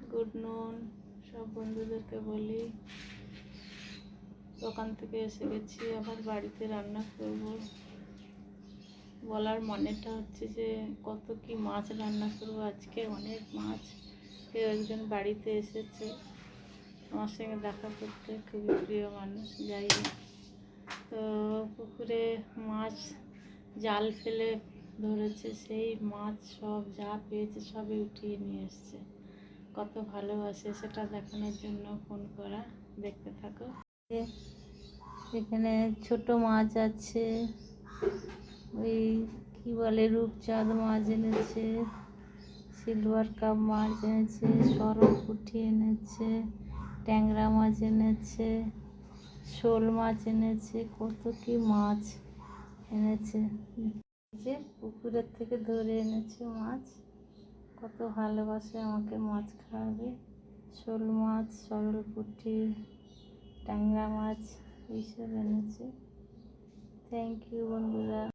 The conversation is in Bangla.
गुड নুন सब বন্ধুদেরকে বলি দোকান থেকে এসে গেছি আবার বাড়িতে রান্না করব বলার মানেটা হচ্ছে যে কত কি মাছ রান্না করব আজকে অনেক মাছ কেউ একজন বাড়িতে এসেছে আমার সঙ্গে দেখা করতে খুবই প্রিয় মানুষ যাই তো পুকুরে মাছ জাল ফেলে ধরেছে সেই মাছ সব যা পেয়েছে সবই উঠিয়ে নিয়ে এসছে কত ভালোবাসে সেটা দেখানোর জন্য ফোন করা দেখতে থাকো এখানে ছোট মাছ আছে ওই কি বলে রূপচাঁদ মাছ এনেছে সিলভার কাপ মাছ এনেছে সরল পুঁটি এনেছে ট্যাংরা মাছ এনেছে শোল মাছ এনেছে কত কি মাছ এনেছে যে পুকুরের থেকে ধরে এনেছে মাছ কত ভালোবাসে আমাকে মাছ খাওয়াবে শোল মাছ সরল পুঁটি ট্যাংরা মাছ এইসব এনেছে থ্যাংক ইউ বন্ধুরা।